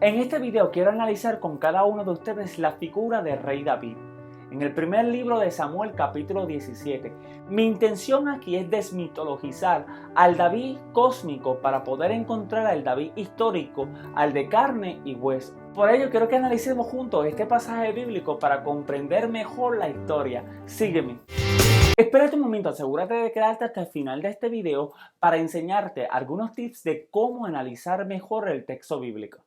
En este video quiero analizar con cada uno de ustedes la figura del rey David. En el primer libro de Samuel, capítulo 17, mi intención aquí es desmitologizar al David cósmico para poder encontrar al David histórico, al de carne y hueso. Por ello quiero que analicemos juntos este pasaje bíblico para comprender mejor la historia. Sígueme. Espérate un momento, asegúrate de quedarte hasta el final de este video para enseñarte algunos tips de cómo analizar mejor el texto bíblico.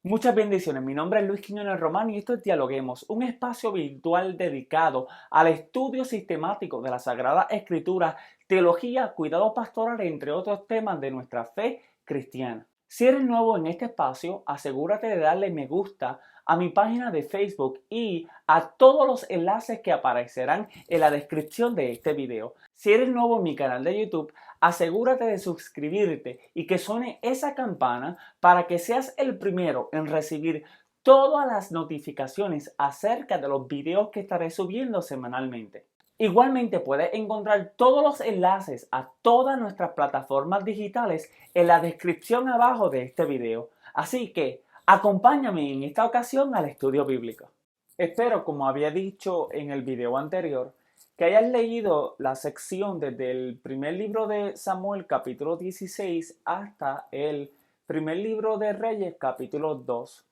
Muchas bendiciones, mi nombre es Luis Quiñones Román y esto es Dialoguemos, un espacio virtual dedicado al estudio sistemático de la Sagrada Escritura, teología, cuidado pastoral, entre otros temas de nuestra fe cristiana. Si eres nuevo en este espacio, asegúrate de darle me gusta a mi página de Facebook y a todos los enlaces que aparecerán en la descripción de este video. Si eres nuevo en mi canal de YouTube, asegúrate de suscribirte y que suene esa campana para que seas el primero en recibir todas las notificaciones acerca de los videos que estaré subiendo semanalmente. Igualmente puedes encontrar todos los enlaces a todas nuestras plataformas digitales en la descripción abajo de este video. Así que acompáñame en esta ocasión al estudio bíblico. Espero, como había dicho en el video anterior, que hayas leído la sección desde el primer libro de Samuel capítulo 16 hasta el primer libro de Reyes capítulo 2.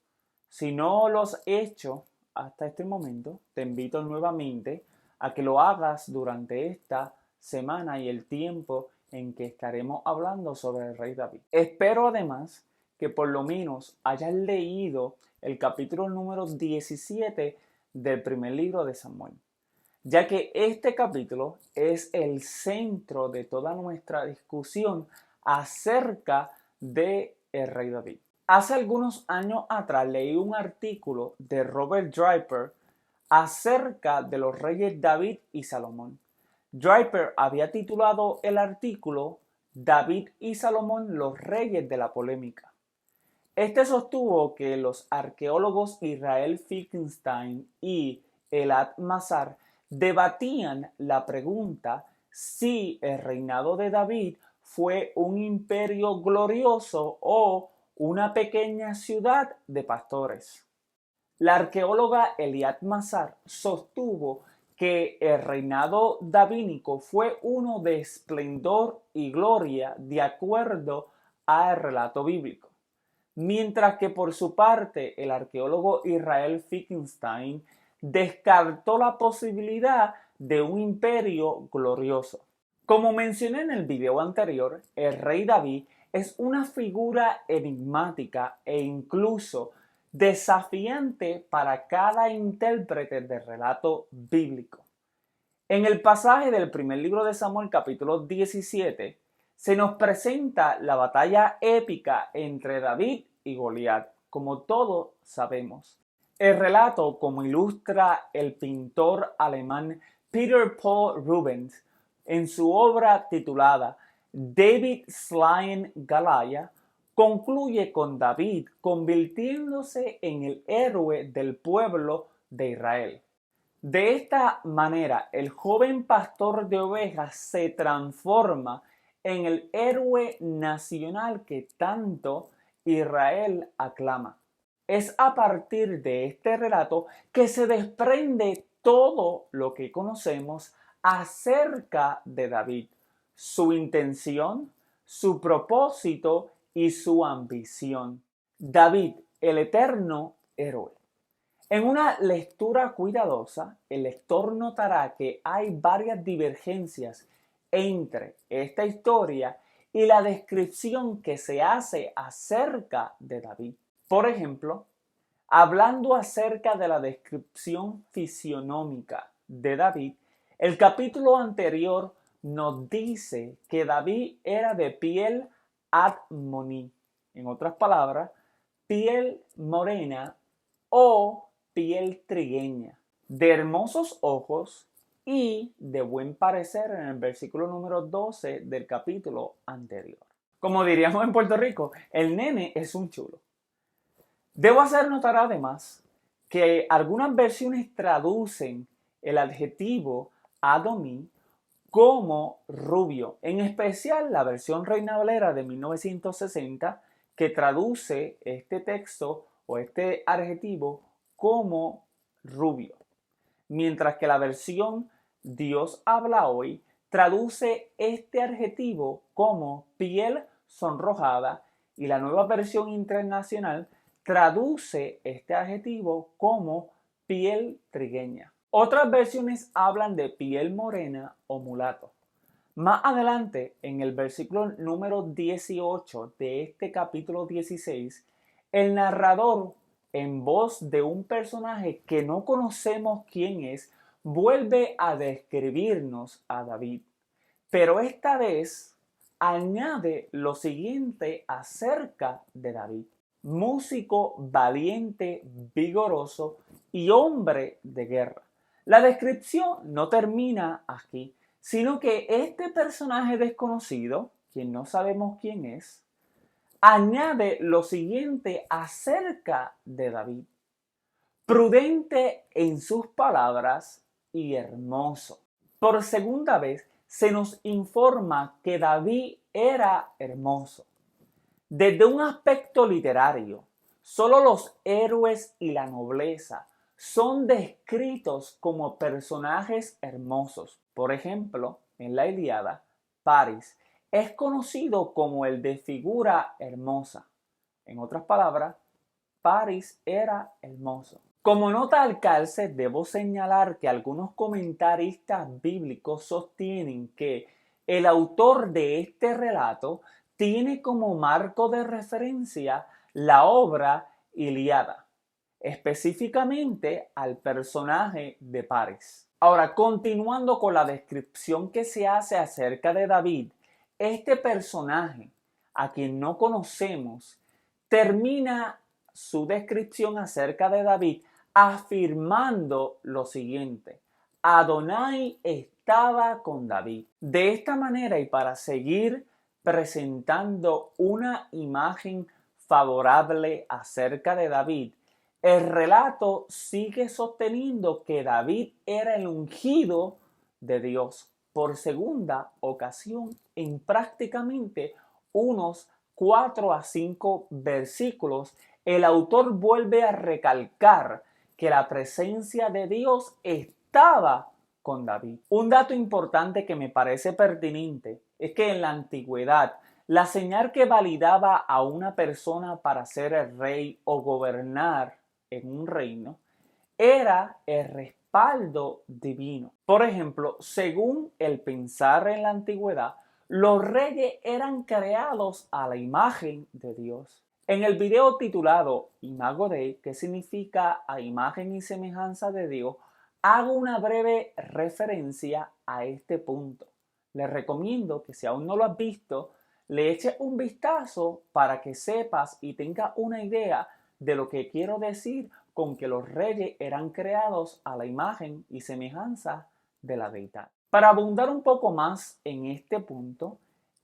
Si no lo has hecho hasta este momento, te invito nuevamente a que lo hagas durante esta semana y el tiempo en que estaremos hablando sobre el rey David. Espero además que por lo menos hayas leído el capítulo número 17 del primer libro de Samuel, ya que este capítulo es el centro de toda nuestra discusión acerca de el rey David. Hace algunos años atrás leí un artículo de Robert Draper acerca de los reyes David y Salomón. Draper había titulado el artículo David y Salomón, los reyes de la polémica. Este sostuvo que los arqueólogos Israel Finkelstein y Elad Mazar debatían la pregunta si el reinado de David fue un imperio glorioso o una pequeña ciudad de pastores. La arqueóloga Elad Mazar sostuvo que el reinado davídico fue uno de esplendor y gloria de acuerdo al relato bíblico, mientras que por su parte el arqueólogo Israel Finkelstein descartó la posibilidad de un imperio glorioso. Como mencioné en el video anterior, el rey David es una figura enigmática e incluso desafiante para cada intérprete del relato bíblico. En el pasaje del primer libro de Samuel, capítulo 17, se nos presenta la batalla épica entre David y Goliat, como todos sabemos. El relato, como ilustra el pintor alemán Peter Paul Rubens en su obra titulada David Slain Goliath, concluye con David convirtiéndose en el héroe del pueblo de Israel. De esta manera, el joven pastor de ovejas se transforma en el héroe nacional que tanto Israel aclama. Es a partir de este relato que se desprende todo lo que conocemos acerca de David, su intención, su propósito y su ambición. David, el eterno héroe. En una lectura cuidadosa, el lector notará que hay varias divergencias entre esta historia y la descripción que se hace acerca de David. Por ejemplo, hablando acerca de la descripción fisionómica de David, el capítulo anterior nos dice que David era de piel admoní, en otras palabras, piel morena o piel trigueña, de hermosos ojos y de buen parecer en el versículo número 12 del capítulo anterior. Como diríamos en Puerto Rico, el nene es un chulo. Debo hacer notar además que algunas versiones traducen el adjetivo Adomí como rubio, en especial la versión Reina Valera de 1960, que traduce este texto o este adjetivo como rubio, mientras que la versión Dios habla hoy traduce este adjetivo como piel sonrojada, y la nueva versión internacional traduce este adjetivo como piel trigueña. Otras versiones hablan de piel morena o mulato. Más adelante, en el versículo número 18 de este capítulo 16, el narrador, en voz de un personaje que no conocemos quién es, vuelve a describirnos a David. Pero esta vez añade lo siguiente acerca de David: músico valiente, vigoroso y hombre de guerra. La descripción no termina aquí, sino que este personaje desconocido, quien no sabemos quién es, añade lo siguiente acerca de David: prudente en sus palabras y hermoso. Por segunda vez se nos informa que David era hermoso. Desde un aspecto literario, solo los héroes y la nobleza son descritos como personajes hermosos. Por ejemplo, en la Ilíada, Paris es conocido como el de figura hermosa. En otras palabras, Paris era hermoso. Como nota al calce, debo señalar que algunos comentaristas bíblicos sostienen que el autor de este relato tiene como marco de referencia la obra Ilíada, específicamente al personaje de Paris. Ahora, continuando con la descripción que se hace acerca de David, este personaje, a quien no conocemos, termina su descripción acerca de David afirmando lo siguiente: Adonai estaba con David. De esta manera, y para seguir presentando una imagen favorable acerca de David, el relato sigue sosteniendo que David era el ungido de Dios por segunda ocasión en prácticamente unos 4 a 5 versículos. El autor vuelve a recalcar que la presencia de Dios estaba con David. Un dato importante que me parece pertinente es que en la antigüedad la señal que validaba a una persona para ser el rey o gobernar en un reino era el respaldo divino. Por ejemplo, según el pensar en la antigüedad, los reyes eran creados a la imagen de Dios. En el video titulado Imago Dei, que significa a imagen y semejanza de Dios, hago una breve referencia a este punto. Les recomiendo que si aún no lo has visto, le eches un vistazo para que sepas y tengas una idea de lo que quiero decir con que los reyes eran creados a la imagen y semejanza de la deidad. Para abundar un poco más en este punto,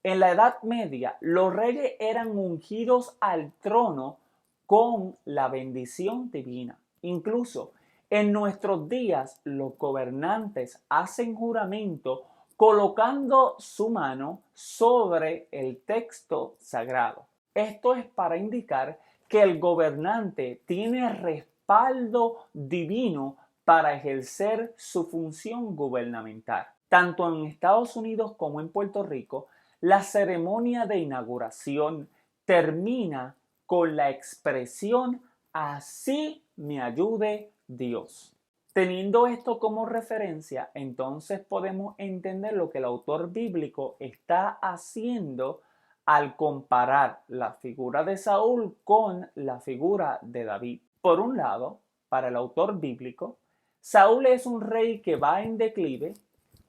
en la Edad Media los reyes eran ungidos al trono con la bendición divina. Incluso en nuestros días los gobernantes hacen juramento colocando su mano sobre el texto sagrado. Esto es para indicar que el gobernante tiene respaldo divino para ejercer su función gubernamental. Tanto en Estados Unidos como en Puerto Rico, la ceremonia de inauguración termina con la expresión "así me ayude Dios". Teniendo esto como referencia, entonces podemos entender lo que el autor bíblico está haciendo al comparar la figura de Saúl con la figura de David. Por un lado, para el autor bíblico, Saúl es un rey que va en declive,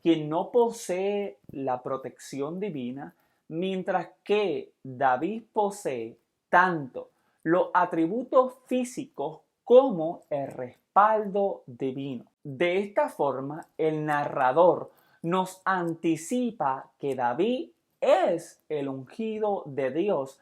quien no posee la protección divina, mientras que David posee tanto los atributos físicos como el respaldo divino. De esta forma, el narrador nos anticipa que David es el ungido de Dios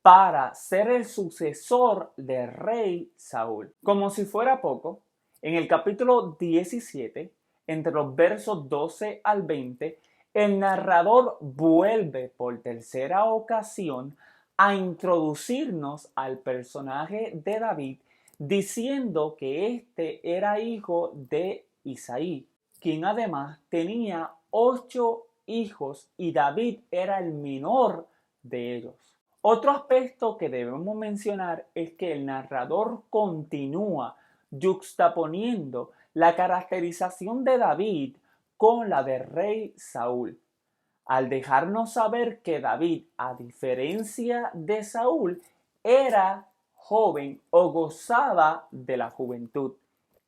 para ser el sucesor del rey Saúl. Como si fuera poco, en el capítulo 17, entre los versos 12 al 20, el narrador vuelve por tercera ocasión a introducirnos al personaje de David, diciendo que este era hijo de Isaí, quien además tenía 8 hijos y David era el menor de ellos. Otro aspecto que debemos mencionar es que el narrador continúa yuxtaponiendo la caracterización de David con la del rey Saúl, al dejarnos saber que David, a diferencia de Saúl, era joven o gozaba de la juventud.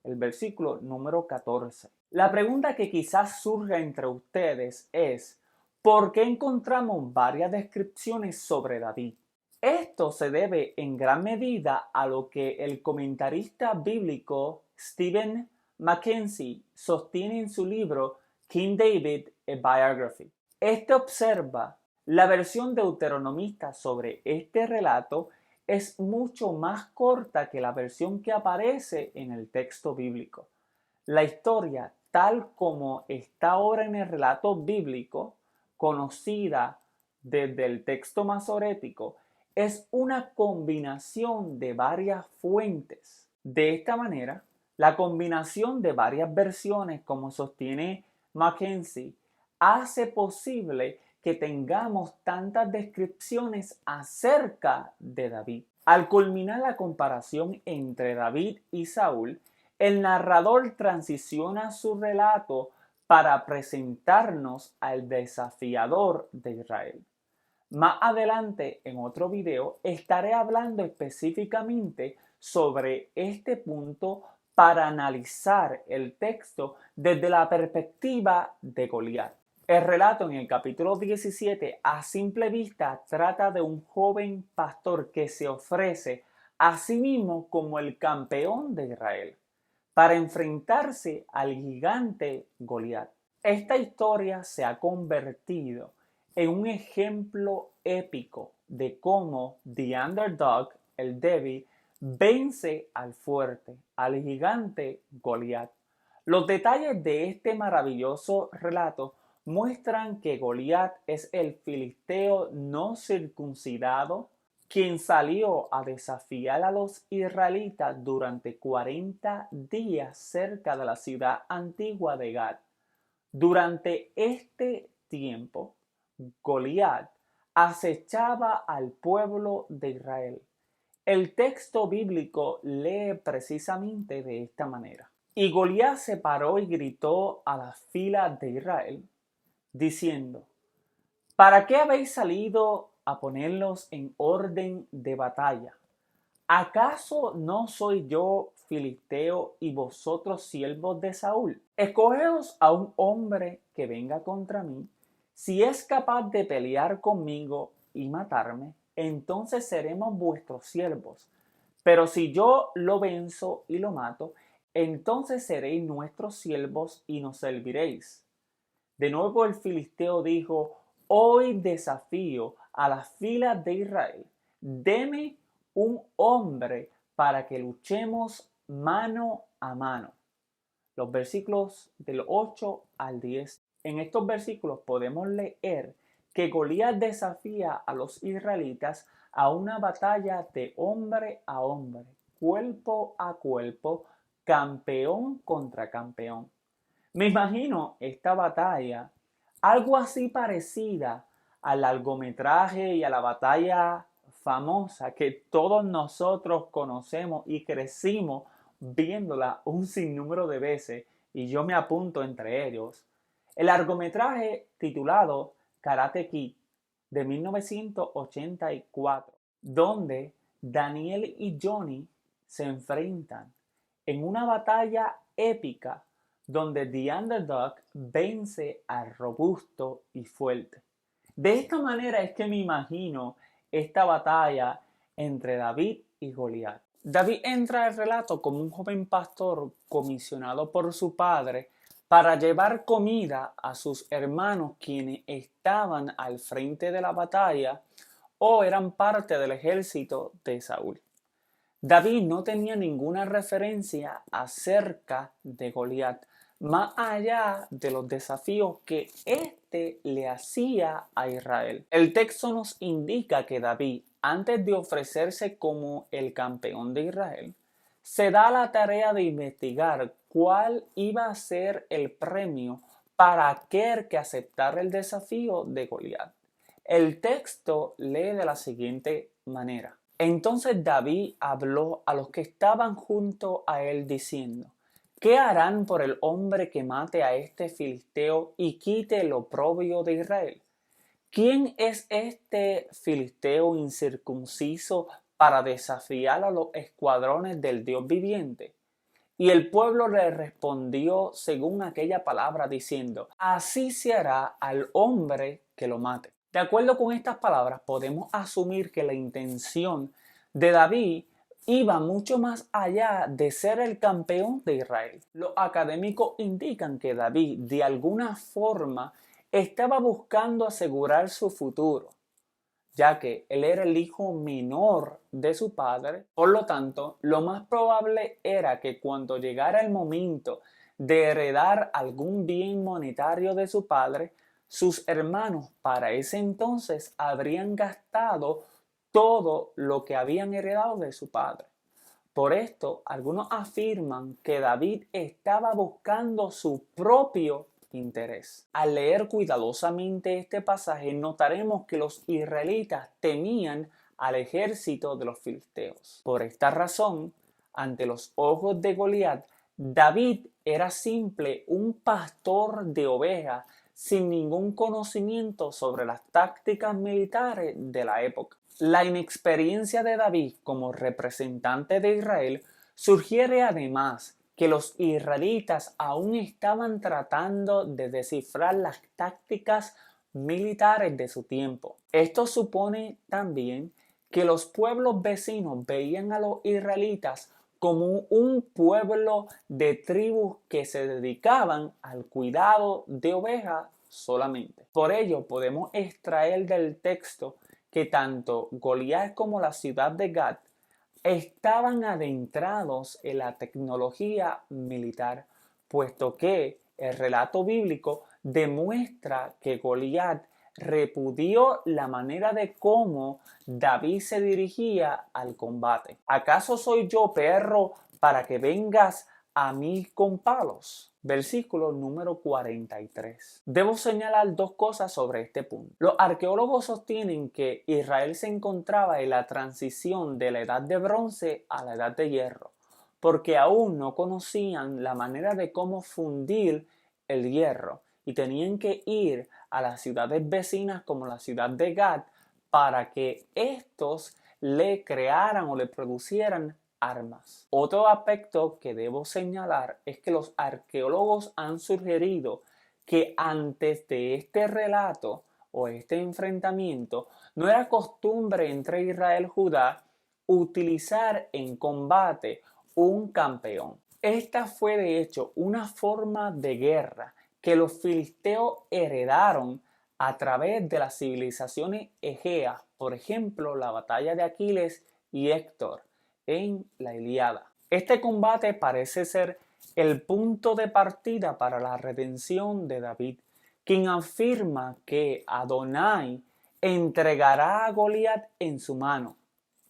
El versículo número 14. La pregunta que quizás surja entre ustedes es: ¿por qué encontramos varias descripciones sobre David? Esto se debe en gran medida a lo que el comentarista bíblico Stephen Mackenzie sostiene en su libro King David, a Biography. Este observa: la versión deuteronomista sobre este relato es mucho más corta que la versión que aparece en el texto bíblico. La historia, tal como está ahora en el relato bíblico, conocida desde el texto masorético, es una combinación de varias fuentes. De esta manera, la combinación de varias versiones, como sostiene Mackenzie, hace posible que tengamos tantas descripciones acerca de David. Al culminar la comparación entre David y Saúl, el narrador transiciona su relato para presentarnos al desafiador de Israel. Más adelante, en otro video, estaré hablando específicamente sobre este punto para analizar el texto desde la perspectiva de Goliat. El relato en el capítulo 17 a simple vista trata de un joven pastor que se ofrece a sí mismo como el campeón de Israel para enfrentarse al gigante Goliat. Esta historia se ha convertido en un ejemplo épico de cómo The Underdog, el débil, vence al fuerte, al gigante Goliat. Los detalles de este maravilloso relato muestran que Goliat es el filisteo no circuncidado quien salió a desafiar a los israelitas durante 40 días cerca de la ciudad antigua de Gad. Durante este tiempo, Goliat acechaba al pueblo de Israel. El texto bíblico lee precisamente de esta manera. Y Goliat se paró y gritó a las filas de Israel, diciendo: ¿para qué habéis salido a ponerlos en orden de batalla? ¿Acaso no soy yo filisteo y vosotros siervos de Saúl? Escogeos a un hombre que venga contra mí. Si es capaz de pelear conmigo y matarme, entonces seremos vuestros siervos. Pero si yo lo venzo y lo mato, entonces seréis nuestros siervos y nos serviréis. De nuevo el filisteo dijo: hoy desafío a las filas de Israel. Deme un hombre para que luchemos mano a mano. Los versículos del 8 al 10. En estos versículos podemos leer que Goliat desafía a los israelitas a una batalla de hombre a hombre, cuerpo a cuerpo, campeón contra campeón. Me imagino esta batalla algo así parecida al largometraje y a la batalla famosa que todos nosotros conocemos y crecimos viéndola un sinnúmero de veces, y yo me apunto entre ellos. El largometraje titulado Karate Kid de 1984, donde Daniel y Johnny se enfrentan en una batalla épica donde The Underdog vence al robusto y fuerte. De esta manera es que me imagino esta batalla entre David y Goliat. David entra al relato como un joven pastor comisionado por su padre para llevar comida a sus hermanos quienes estaban al frente de la batalla o eran parte del ejército de Saúl. David no tenía ninguna referencia acerca de Goliat, más allá de los desafíos que éste le hacía a Israel. El texto nos indica que David, antes de ofrecerse como el campeón de Israel, se da la tarea de investigar cuál iba a ser el premio para aquel que aceptara el desafío de Goliat. El texto lee de la siguiente manera. Entonces David habló a los que estaban junto a él diciendo: ¿qué harán por el hombre que mate a este filisteo y quite el oprobio de Israel? ¿Quién es este filisteo incircunciso para desafiar a los escuadrones del Dios viviente? Y el pueblo le respondió según aquella palabra diciendo: así se hará al hombre que lo mate. De acuerdo con estas palabras, podemos asumir que la intención de David iba mucho más allá de ser el campeón de Israel. Los académicos indican que David, de alguna forma, estaba buscando asegurar su futuro, ya que él era el hijo menor de su padre. Por lo tanto, lo más probable era que cuando llegara el momento de heredar algún bien monetario de su padre, sus hermanos para ese entonces habrían gastado todo lo que habían heredado de su padre. Por esto, algunos afirman que David estaba buscando su propio interés. Al leer cuidadosamente este pasaje, notaremos que los israelitas temían al ejército de los filisteos. Por esta razón, ante los ojos de Goliat, David era simple un pastor de ovejas sin ningún conocimiento sobre las tácticas militares de la época. La inexperiencia de David como representante de Israel sugiere además que los israelitas aún estaban tratando de descifrar las tácticas militares de su tiempo. Esto supone también que los pueblos vecinos veían a los israelitas como un pueblo de tribus que se dedicaban al cuidado de ovejas solamente. Por ello podemos extraer del texto que tanto Goliat como la ciudad de Gat estaban adentrados en la tecnología militar, puesto que el relato bíblico demuestra que Goliat repudió la manera de cómo David se dirigía al combate. ¿Acaso soy yo perro para que vengas a mí con palos? Versículo número 43. Debo señalar dos cosas sobre este punto. Los arqueólogos sostienen que Israel se encontraba en la transición de la edad de bronce a la edad de hierro, porque aún no conocían la manera de cómo fundir el hierro y tenían que ir a las ciudades vecinas como la ciudad de Gat para que estos le crearan o le producieran armas. Otro aspecto que debo señalar es que los arqueólogos han sugerido que antes de este relato o este enfrentamiento no era costumbre entre Israel y Judá utilizar en combate un campeón. Esta fue de hecho una forma de guerra que los filisteos heredaron a través de las civilizaciones egeas, por ejemplo la batalla de Aquiles y Héctor en la Ilíada. Este combate parece ser el punto de partida para la redención de David, quien afirma que Adonai entregará a Goliat en su mano.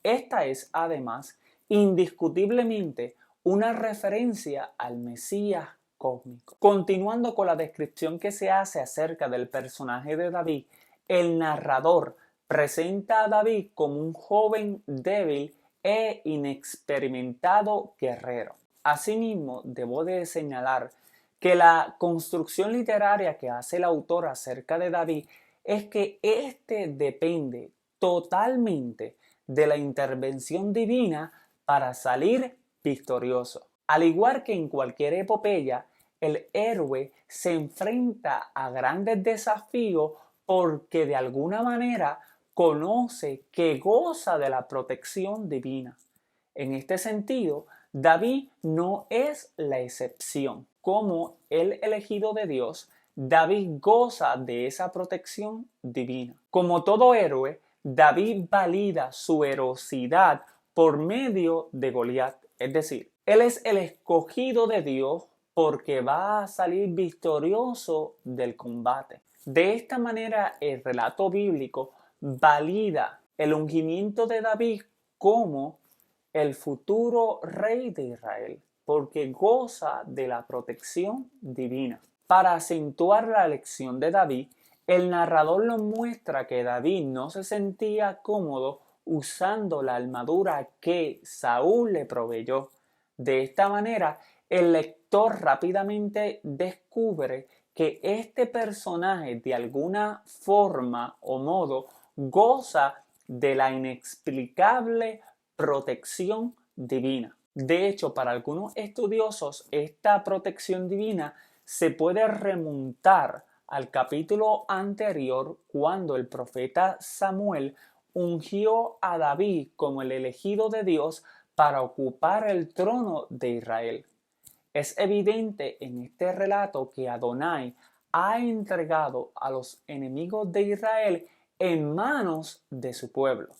Esta es además indiscutiblemente una referencia al Mesías cósmico. Continuando con la descripción que se hace acerca del personaje de David, el narrador presenta a David como un joven débil e inexperimentado guerrero. Asimismo, debo de señalar que la construcción literaria que hace el autor acerca de David es que éste depende totalmente de la intervención divina para salir victorioso. Al igual que en cualquier epopeya, el héroe se enfrenta a grandes desafíos porque de alguna manera conoce que goza de la protección divina. En este sentido, David no es la excepción. Como el elegido de Dios, David goza de esa protección divina. Como todo héroe, David valida su heroicidad por medio de Goliat. Es decir, él es el escogido de Dios porque va a salir victorioso del combate. De esta manera, el relato bíblico valida el ungimiento de David como el futuro rey de Israel, porque goza de la protección divina. Para acentuar la elección de David, el narrador nos muestra que David no se sentía cómodo usando la armadura que Saúl le proveyó. De esta manera, el lector rápidamente descubre que este personaje de alguna forma o modo goza de la inexplicable protección divina. De hecho, para algunos estudiosos, esta protección divina se puede remontar al capítulo anterior cuando el profeta Samuel ungió a David como el elegido de Dios para ocupar el trono de Israel. Es evidente en este relato que Adonai ha entregado a los enemigos de Israel en manos de su pueblo.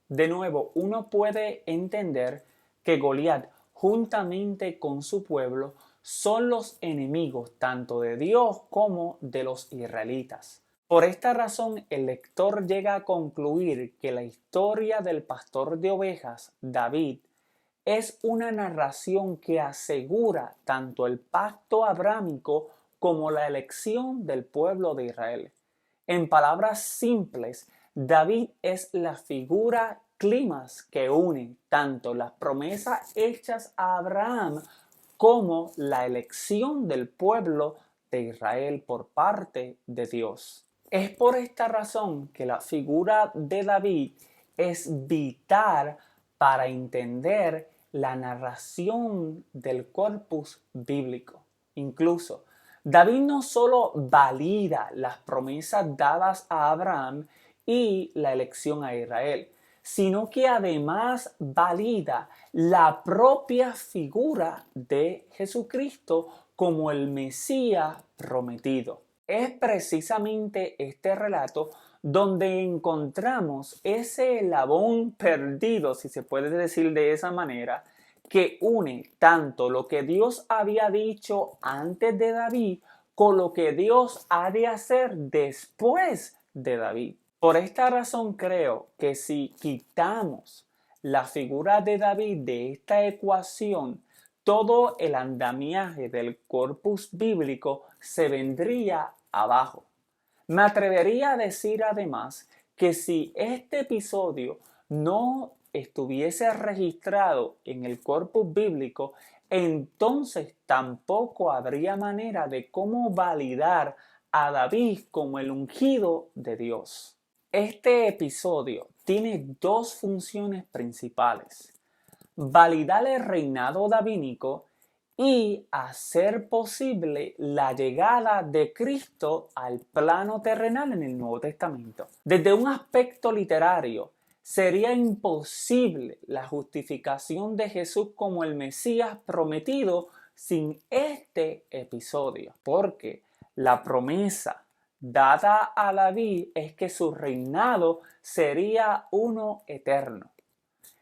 De nuevo, uno puede entender que Goliat, juntamente con su pueblo, son los enemigos tanto de Dios como de los israelitas. Por esta razón, el lector llega a concluir que la historia del pastor de ovejas, David, es una narración que asegura tanto el pacto abrámico como la elección del pueblo de Israel. En palabras simples, David es la figura clímax que une tanto las promesas hechas a Abraham como la elección del pueblo de Israel por parte de Dios. Es por esta razón que la figura de David es vital para entender la narración del corpus bíblico. Incluso, David no solo valida las promesas dadas a Abraham y la elección a Israel, sino que además valida la propia figura de Jesucristo como el Mesías prometido. Es precisamente este relato donde encontramos ese eslabón perdido, si se puede decir de esa manera, que une tanto lo que Dios había dicho antes de David con lo que Dios ha de hacer después de David. Por esta razón creo que si quitamos la figura de David de esta ecuación, todo el andamiaje del corpus bíblico se vendría abajo. Me atrevería a decir además que si este episodio no estuviese registrado en el corpus bíblico, entonces tampoco habría manera de cómo validar a David como el ungido de Dios. Este episodio tiene dos funciones principales: validar el reinado davídico y hacer posible la llegada de Cristo al plano terrenal en el Nuevo Testamento. Desde un aspecto literario, sería imposible la justificación de Jesús como el Mesías prometido sin este episodio, porque la promesa dada a David es que su reinado sería uno eterno.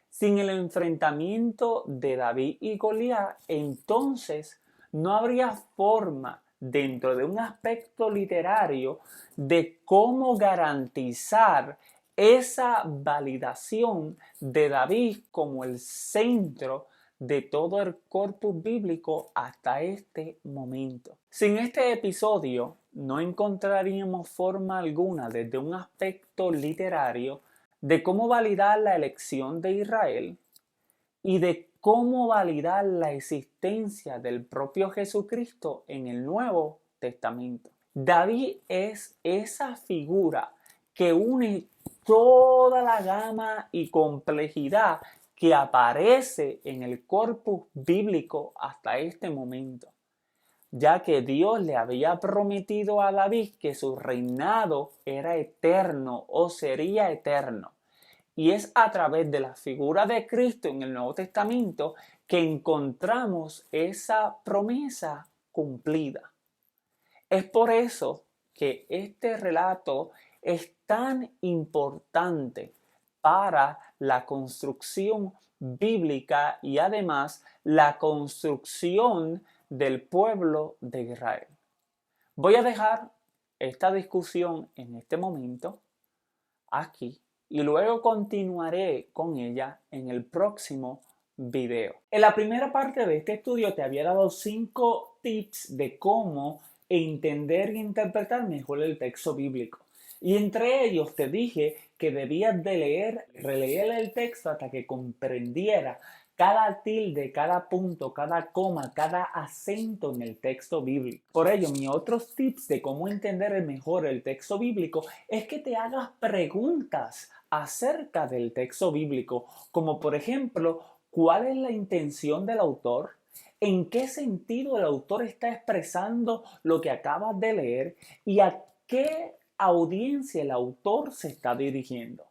Sin el enfrentamiento de David y Goliat, entonces no habría forma dentro de un aspecto literario de cómo garantizar esa validación de David como el centro de todo el corpus bíblico hasta este momento. Sin este episodio, no encontraríamos forma alguna desde un aspecto literario de cómo validar la elección de Israel y de cómo validar la existencia del propio Jesucristo en el Nuevo Testamento. David es esa figura que une toda la gama y complejidad que aparece en el corpus bíblico hasta este momento, ya que Dios le había prometido a David que su reinado era eterno o sería eterno. Y es a través de la figura de Cristo en el Nuevo Testamento que encontramos esa promesa cumplida. Es por eso que este relato es tan importante para la construcción bíblica y además la construcción del pueblo de Israel. Voy a dejar esta discusión en este momento aquí y luego continuaré con ella en el próximo video. En la primera parte de este estudio te había dado 5 tips de cómo entender e interpretar mejor el texto bíblico. Y entre ellos te dije que debías de releer el texto hasta que comprendiera cada tilde, cada punto, cada coma, cada acento en el texto bíblico. Por ello, mis otros tips de cómo entender mejor el texto bíblico es que te hagas preguntas acerca del texto bíblico, como por ejemplo, ¿cuál es la intención del autor? ¿En qué sentido el autor está expresando lo que acabas de leer? ¿Y a qué audiencia el autor se está dirigiendo?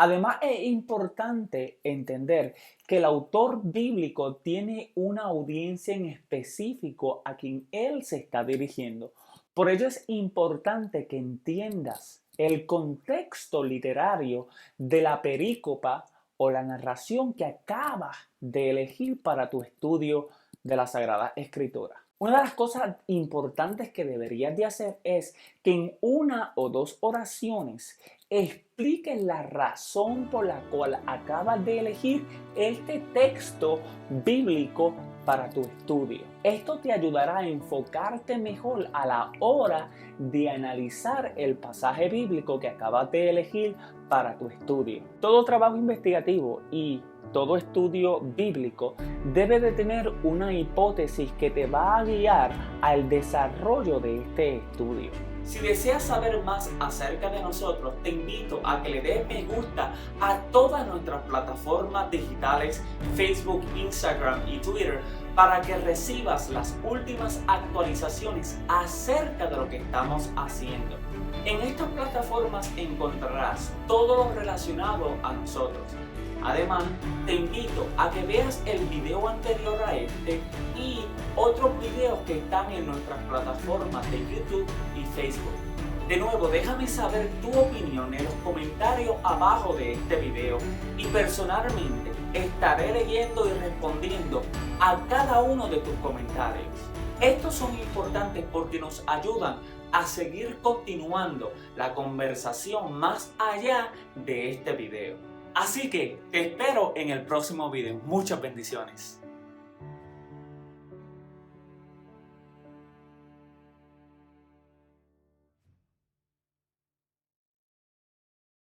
Además, es importante entender que el autor bíblico tiene una audiencia en específico a quien él se está dirigiendo. Por ello es importante que entiendas el contexto literario de la perícopa o la narración que acabas de elegir para tu estudio de la Sagrada Escritura. Una de las cosas importantes que deberías de hacer es que en 1 o 2 oraciones expliques la razón por la cual acabas de elegir este texto bíblico para tu estudio. Esto te ayudará a enfocarte mejor a la hora de analizar el pasaje bíblico que acabas de elegir para tu estudio. Todo trabajo investigativo y todo estudio bíblico debe de tener una hipótesis que te va a guiar al desarrollo de este estudio. Si deseas saber más acerca de nosotros, te invito a que le des me gusta a todas nuestras plataformas digitales, Facebook, Instagram y Twitter, para que recibas las últimas actualizaciones acerca de lo que estamos haciendo. En estas plataformas encontrarás todo lo relacionado a nosotros. Además, te invito a que veas el video anterior a este y otros videos que están en nuestras plataformas de YouTube y Facebook. De nuevo, déjame saber tu opinión en los comentarios abajo de este video y personalmente estaré leyendo y respondiendo a cada uno de tus comentarios. Estos son importantes porque nos ayudan a seguir continuando la conversación más allá de este video. Así que te espero en el próximo video. Muchas bendiciones.